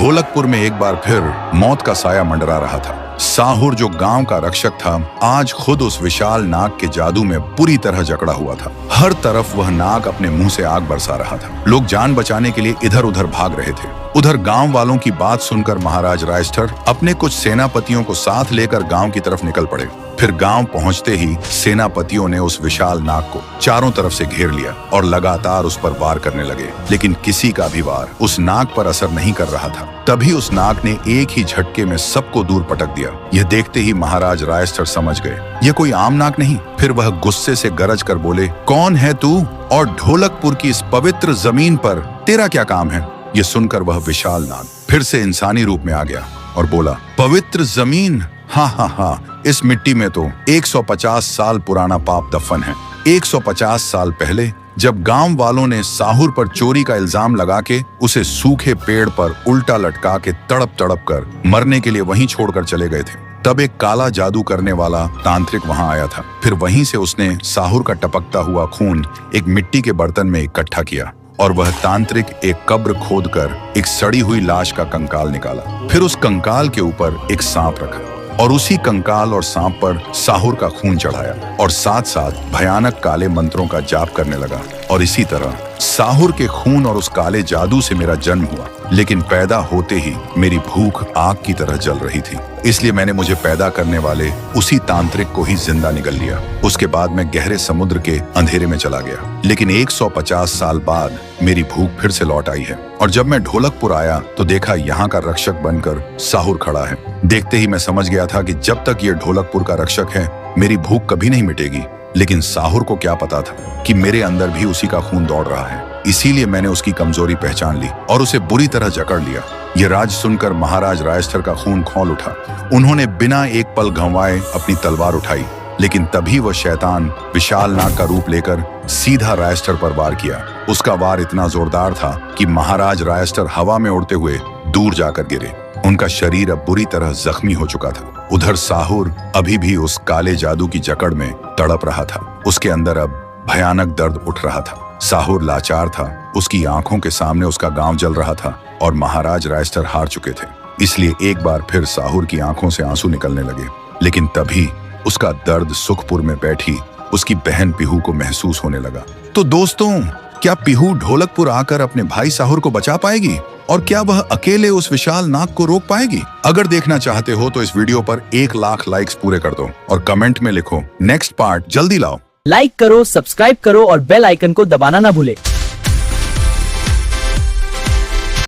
ढोलकपुर में एक बार फिर मौत का साया मंडरा रहा था। साहुर जो गांव का रक्षक था, आज खुद उस विशाल नाग के जादू में पूरी तरह जकड़ा हुआ था। हर तरफ वह नाग अपने मुंह से आग बरसा रहा था। लोग जान बचाने के लिए इधर उधर भाग रहे थे। उधर गांव वालों की बात सुनकर महाराज रायस्टर अपने कुछ सेनापतियों को साथ लेकर गांव की तरफ निकल पड़े। फिर गांव पहुंचते ही सेनापतियों ने उस विशाल नाग को चारों तरफ से घेर लिया और लगातार उस पर वार करने लगे, लेकिन किसी का भी वार उस नाग पर असर नहीं कर रहा था। तभी उस नाग ने एक ही झटके में सबको दूर पटक दिया। यह देखते ही महाराज रायस्टर समझ गए यह कोई आम नाग नहीं। फिर वह गुस्से से गरज कर बोले, कौन है तू और ढोलकपुर की इस पवित्र जमीन पर तेरा क्या काम है? ये सुनकर वह विशाल नाग फिर से इंसानी रूप में आ गया और बोला, पवित्र जमीन? हाँ हाँ हाँ, इस मिट्टी में तो 150 साल पुराना पाप दफन है। 150 साल पहले जब गांव वालों ने साहुर पर चोरी का इल्जाम लगा के उसे सूखे पेड़ पर उल्टा लटका के तड़प तड़प कर मरने के लिए वहीं छोड़कर चले गए थे, तब एक काला जादू करने वाला तांत्रिक वहां आया था। फिर वहीं से उसने साहुर का टपकता हुआ खून एक मिट्टी के बर्तन में इकट्ठा किया और वह तांत्रिक एक कब्र खोदकर एक सड़ी हुई लाश का कंकाल निकाला। फिर उस कंकाल के ऊपर एक सांप रखा और उसी कंकाल और सांप पर साहुर का खून चढ़ाया और साथ साथ भयानक काले मंत्रों का जाप करने लगा। और इसी तरह साहुर के खून और उस काले जादू से मेरा जन्म हुआ, लेकिन पैदा होते ही मेरी भूख आग की तरह जल रही थी, इसलिए मैंने मुझे पैदा करने वाले उसी तांत्रिक को ही जिंदा निगल लिया। उसके बाद मैं गहरे समुद्र के अंधेरे में चला गया, लेकिन 150 साल बाद मेरी भूख फिर से लौट आई है। और जब मैं ढोलकपुर आया तो देखा यहाँ का रक्षक बनकर साहुर खड़ा है। देखते ही मैं समझ गया था कि जब तक ये ढोलकपुर का रक्षक है मेरी भूख कभी नहीं मिटेगी। लेकिन साहुर को क्या पता था कि मेरे अंदर भी उसी का खून दौड़ रहा है। इसीलिए मैंने उसकी कमजोरी पहचान ली और उसे बुरी तरह जकड़ लिया। यह राज सुनकर महाराज रायस्टर का खून खौल उठा। उन्होंने बिना एक पल गंवाए अपनी तलवार उठाई, लेकिन तभी वह शैतान विशाल नाग का रूप लेकर सीधा रायस्टर पर वार किया। उसका वार इतना जोरदार था कि महाराज रायस्टर हवा में उड़ते हुए दूर जाकर गिरे। उनका शरीर अब बुरी तरह जख्मी हो चुका था। उधर साहुर अभी भी उस काले जादू की जकड़ में तड़प रहा था। उसके अंदर अब भयानक दर्द उठ रहा था। साहुर लाचार था, उसकी आंखों के सामने उसका गांव जल रहा था और महाराज रायस्टर हार चुके थे। इसलिए एक बार फिर साहुर की आंखों से आंसू निकलने लगे, लेकिन तभी उसका दर्द सुखपुर में बैठी उसकी बहन पीहू को महसूस होने लगा। तो दोस्तों, क्या पीहू ढोलकपुर आकर अपने भाई साहुर को बचा पाएगी और क्या वह अकेले उस विशाल नाग को रोक पाएगी? अगर देखना चाहते हो तो इस वीडियो पर 1 लाख लाइक्स पूरे कर दो और कमेंट में लिखो नेक्स्ट पार्ट जल्दी लाओ। लाइक करो, सब्सक्राइब करो और बेल आइकन को दबाना ना भूले।